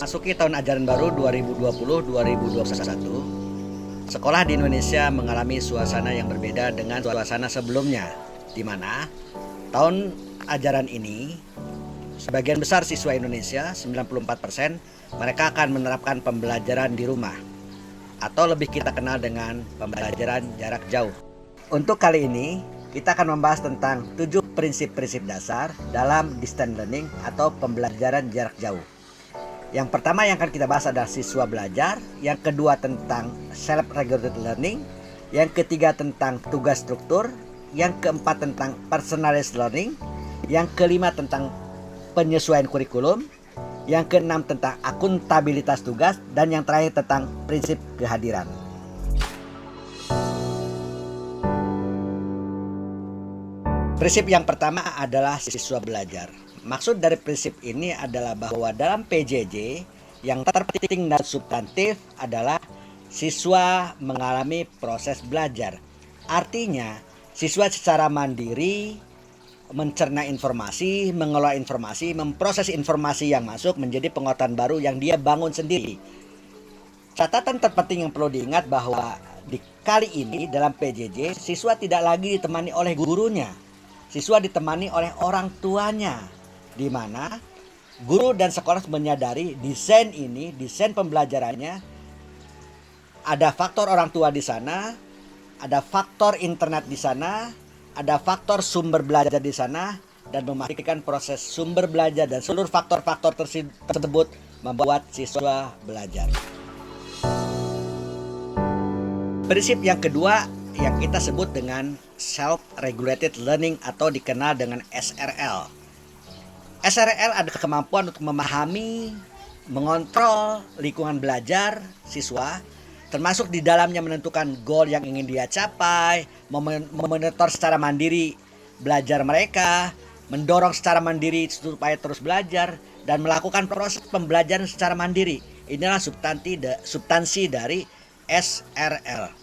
Memasuki tahun ajaran baru 2020-2021, sekolah di Indonesia mengalami suasana yang berbeda dengan suasana sebelumnya, di mana tahun ajaran ini sebagian besar siswa Indonesia, 94%, mereka akan menerapkan pembelajaran di rumah atau lebih kita kenal dengan pembelajaran jarak jauh. Untuk kali ini kita akan membahas tentang 7 prinsip-prinsip dasar dalam distance learning atau pembelajaran jarak jauh. Yang pertama yang akan kita bahas adalah siswa belajar, yang kedua tentang self-regulated learning, yang ketiga tentang tugas struktur, yang keempat tentang personalized learning, yang kelima tentang penyesuaian kurikulum, yang keenam tentang akuntabilitas tugas, dan yang terakhir tentang prinsip kehadiran. Prinsip yang pertama adalah siswa belajar. Maksud dari prinsip ini adalah bahwa dalam PJJ yang terpenting dan substantif adalah siswa mengalami proses belajar. Artinya siswa secara mandiri mencerna informasi, mengelola informasi, memproses informasi yang masuk menjadi pengetahuan baru yang dia bangun sendiri. Catatan terpenting yang perlu diingat bahwa di kali ini dalam PJJ siswa tidak lagi ditemani oleh gurunya. Siswa ditemani oleh orang tuanya, di mana guru dan sekolah menyadari desain pembelajarannya ada faktor orang tua di sana, ada faktor internet di sana, ada faktor sumber belajar di sana, dan memastikan proses sumber belajar dan seluruh faktor-faktor tersebut membuat siswa belajar. Prinsip yang kedua yang kita sebut dengan self-regulated learning atau dikenal dengan SRL. SRL adalah kemampuan untuk memahami, mengontrol lingkungan belajar siswa, termasuk di dalamnya menentukan goal yang ingin dia capai, memonitor secara mandiri belajar mereka, mendorong secara mandiri supaya terus belajar, dan melakukan proses pembelajaran secara mandiri. Inilah substansi dari SRL.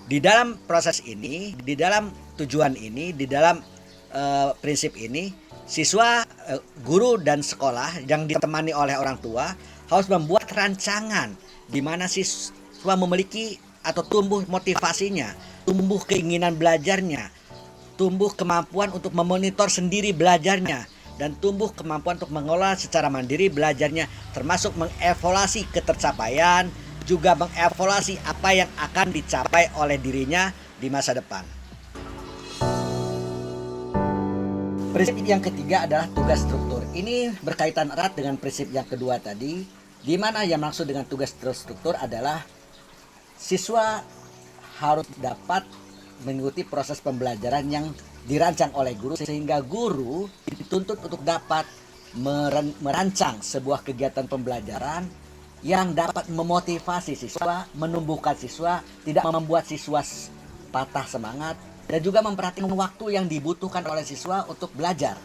Di dalam proses ini, di dalam tujuan ini, di dalam prinsip ini, siswa, guru dan sekolah yang ditemani oleh orang tua harus membuat rancangan di mana siswa memiliki atau tumbuh motivasinya, tumbuh keinginan belajarnya, tumbuh kemampuan untuk memonitor sendiri belajarnya, dan tumbuh kemampuan untuk mengelola secara mandiri belajarnya, termasuk mengevaluasi ketercapaian, juga mengevaluasi apa yang akan dicapai oleh dirinya di masa depan. Prinsip yang ketiga adalah tugas struktur. Ini berkaitan erat dengan prinsip yang kedua tadi, di mana yang maksud dengan tugas struktur adalah siswa harus dapat mengikuti proses pembelajaran yang dirancang oleh guru, sehingga guru dituntut untuk dapat merancang sebuah kegiatan pembelajaran yang dapat memotivasi siswa, menumbuhkan siswa, tidak membuat siswa patah semangat, dan juga memperhatikan waktu yang dibutuhkan oleh siswa untuk belajar.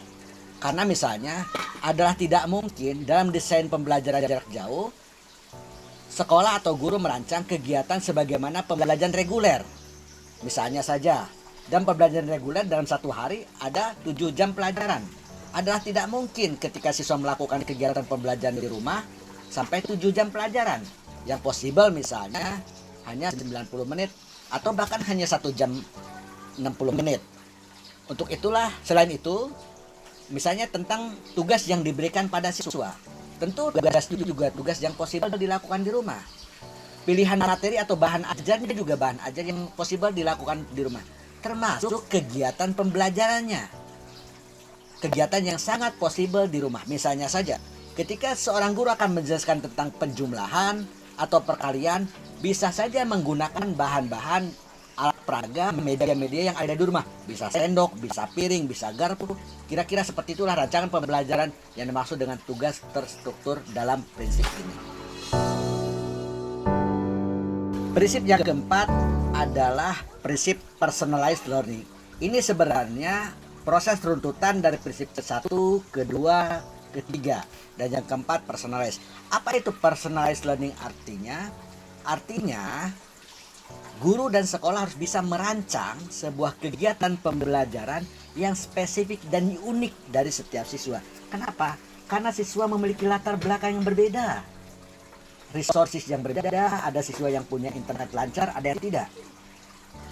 Karena misalnya adalah tidak mungkin dalam desain pembelajaran jarak jauh sekolah atau guru merancang kegiatan sebagaimana pembelajaran reguler. Misalnya saja, dalam pembelajaran reguler dalam satu hari ada 7 jam pelajaran. Adalah tidak mungkin ketika siswa melakukan kegiatan pembelajaran di rumah sampai 7 jam pelajaran. Yang possible misalnya hanya 90 menit atau bahkan hanya 1 jam 60 menit. Untuk itulah, selain itu, misalnya tentang tugas yang diberikan pada siswa. Tentu tugas itu juga tugas yang possible dilakukan di rumah. Pilihan materi atau bahan ajarnya juga bahan ajar yang possible dilakukan di rumah. Termasuk kegiatan pembelajarannya. Kegiatan yang sangat possible di rumah. Misalnya saja, ketika seorang guru akan menjelaskan tentang penjumlahan atau perkalian, bisa saja menggunakan bahan-bahan alat peraga, media-media yang ada di rumah. Bisa sendok, bisa piring, bisa garpu. Kira-kira seperti itulah rancangan pembelajaran yang dimaksud dengan tugas terstruktur dalam prinsip ini. Prinsip yang keempat adalah prinsip personalized learning. Ini sebenarnya proses runtutan dari prinsip ke-1, kedua, ketiga, dan yang keempat personalized. Apa itu personalized learning artinya? Artinya guru dan sekolah harus bisa merancang sebuah kegiatan pembelajaran yang spesifik dan unik dari setiap siswa. Kenapa? Karena siswa memiliki latar belakang yang berbeda. resources yang berbeda, ada siswa yang punya internet lancar, ada yang tidak.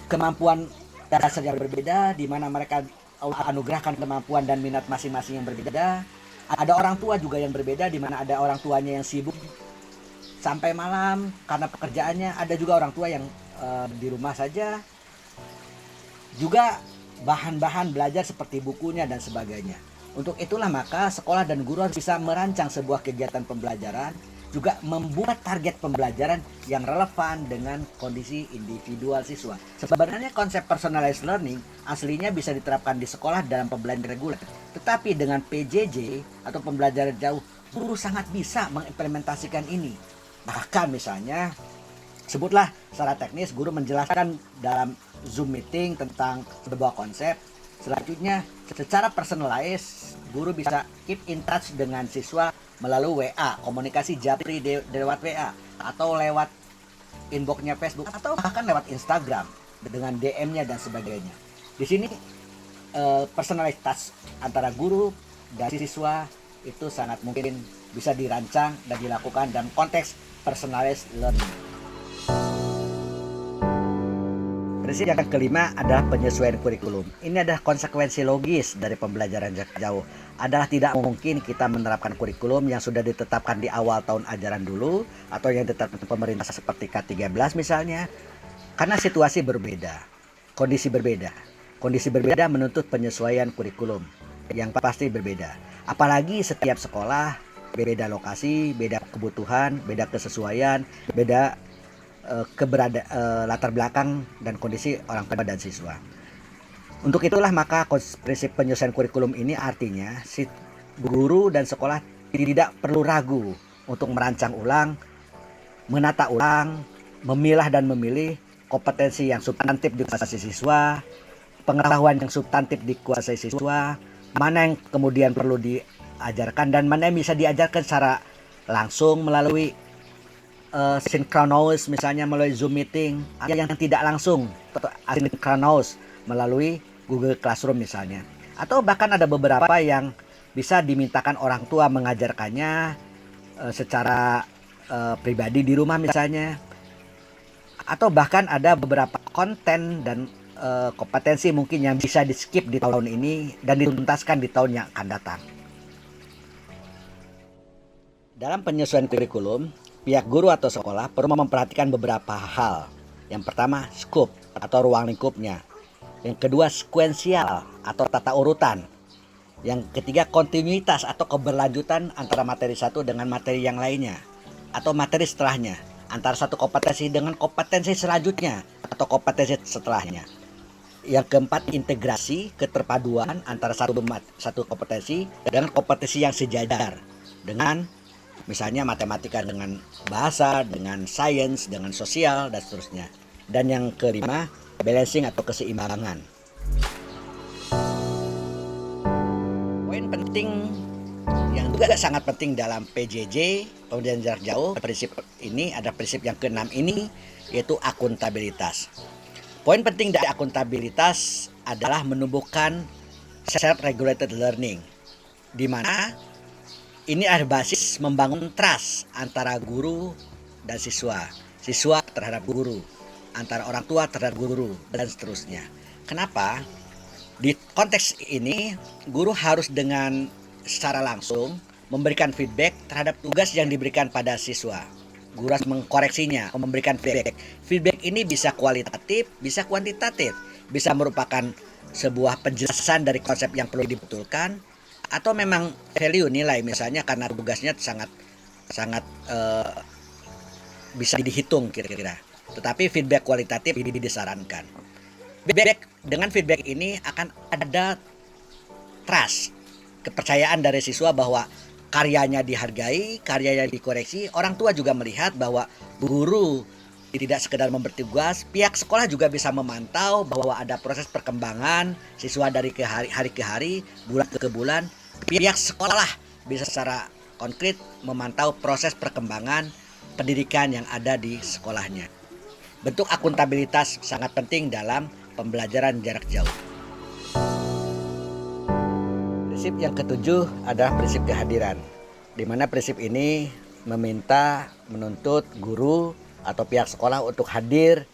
Kemampuan dasar yang berbeda, di mana mereka anugerahkan kemampuan dan minat masing-masing yang berbeda. Ada orang tua juga yang berbeda, di mana ada orang tuanya yang sibuk sampai malam karena pekerjaannya, ada juga orang tua yang di rumah saja. Juga bahan-bahan belajar seperti bukunya dan sebagainya. Untuk itulah maka sekolah dan guru harus bisa merancang sebuah kegiatan pembelajaran, juga membuat target pembelajaran yang relevan dengan kondisi individual siswa. Sebenarnya konsep personalized learning aslinya bisa diterapkan di sekolah dalam pembelajaran reguler. Tetapi dengan PJJ atau pembelajaran jauh, guru sangat bisa mengimplementasikan ini. Bahkan misalnya, sebutlah secara teknis guru menjelaskan dalam Zoom meeting tentang sebuah konsep. Selanjutnya, secara personalized, guru bisa keep in touch dengan siswa melalui WA, komunikasi japri lewat WA, atau lewat inboxnya Facebook, atau bahkan lewat Instagram dengan DM-nya dan sebagainya. Di sini personalized touch antara guru dan siswa itu sangat mungkin bisa dirancang dan dilakukan dalam konteks personalized learning. Prinsip yang kelima adalah penyesuaian kurikulum. Ini adalah konsekuensi logis dari pembelajaran jarak jauh. Adalah tidak mungkin kita menerapkan kurikulum yang sudah ditetapkan di awal tahun ajaran dulu, atau yang ditetapkan pemerintah seperti K13 misalnya, karena situasi berbeda, kondisi berbeda. Kondisi berbeda menuntut penyesuaian kurikulum yang pasti berbeda. Apalagi setiap sekolah beda lokasi, beda kebutuhan, beda kesesuaian, beda latar belakang dan kondisi orang tua dan siswa. Untuk itulah maka prinsip penyesuaian kurikulum ini artinya si guru dan sekolah tidak perlu ragu untuk merancang ulang, menata ulang, memilah dan memilih kompetensi yang substantif dikuasai siswa, pengetahuan yang substantif dikuasai siswa, mana yang kemudian perlu diajarkan dan mana yang bisa diajarkan secara langsung melalui synchronous, misalnya melalui Zoom meeting, yang tidak langsung asynchronous melalui Google Classroom misalnya. Atau bahkan ada beberapa yang bisa dimintakan orang tua mengajarkannya secara pribadi di rumah misalnya. Atau bahkan ada beberapa konten dan kompetensi mungkin yang bisa di skip di tahun ini dan dituntaskan di tahun yang akan datang. Dalam penyesuaian kurikulum, pihak guru atau sekolah perlu memperhatikan beberapa hal. Yang pertama, scope atau ruang lingkupnya. Yang kedua, sekuensial atau tata urutan. Yang ketiga, kontinuitas atau keberlanjutan antara materi satu dengan materi yang lainnya, atau materi setelahnya, antara satu kompetensi dengan kompetensi selanjutnya atau kompetensi setelahnya. Yang keempat, integrasi, keterpaduan antara satu kompetensi dengan kompetensi yang sejajar, dengan misalnya matematika dengan bahasa, dengan sains, dengan sosial, dan seterusnya. Dan yang kelima, balancing atau keseimbangan. Poin penting yang juga sangat penting dalam PJJ, pembelajaran jarak jauh, prinsip ini ada prinsip yang keenam ini, yaitu akuntabilitas. Poin penting dari akuntabilitas adalah menumbuhkan self-regulated learning, di mana ini adalah basis membangun trust antara guru dan siswa, siswa terhadap guru, antara orang tua terhadap guru, dan seterusnya. Kenapa? Di konteks ini, guru harus dengan secara langsung memberikan feedback terhadap tugas yang diberikan pada siswa. Guru harus mengkoreksinya, memberikan feedback. Feedback ini bisa kualitatif, bisa kuantitatif, bisa merupakan sebuah penjelasan dari konsep yang perlu dibetulkan, atau memang value nilai misalnya karena tugasnya sangat bisa dihitung kira-kira. Tetapi feedback kualitatif ini disarankan. Dengan feedback ini akan ada trust, kepercayaan dari siswa bahwa karyanya dihargai, karyanya dikoreksi. Orang tua juga melihat bahwa guru tidak sekedar memberi tugas, pihak sekolah juga bisa memantau bahwa ada proses perkembangan siswa dari hari ke hari, bulan ke bulan. Pihak sekolah bisa secara konkret memantau proses perkembangan pendidikan yang ada di sekolahnya. Bentuk akuntabilitas sangat penting dalam pembelajaran jarak jauh. Prinsip yang ketujuh adalah prinsip kehadiran, di mana prinsip ini menuntut guru atau pihak sekolah untuk hadir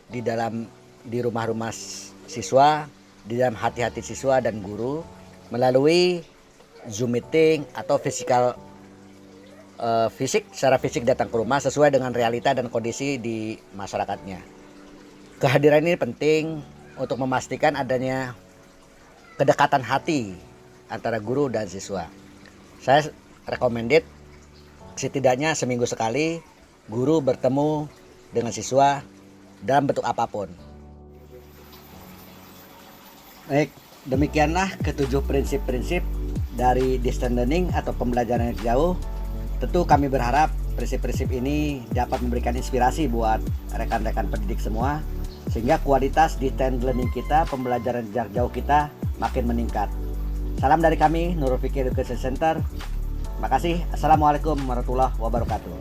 di rumah-rumah siswa, di dalam hati-hati siswa dan guru melalui Zoom meeting atau secara fisik datang ke rumah sesuai dengan realita dan kondisi di masyarakatnya. Kehadiran ini penting untuk memastikan adanya kedekatan hati antara guru dan siswa. Saya recommended setidaknya seminggu sekali guru bertemu dengan siswa dalam bentuk apapun. Baik, demikianlah ketujuh prinsip-prinsip dari distance learning atau pembelajaran jarak jauh. Tentu kami berharap prinsip-prinsip ini dapat memberikan inspirasi buat rekan-rekan pendidik semua, sehingga kualitas distance learning kita, pembelajaran jarak jauh kita makin meningkat. Salam dari kami, Nurul Fikri Education Center. Makasih. Assalamualaikum warahmatullahi wabarakatuh.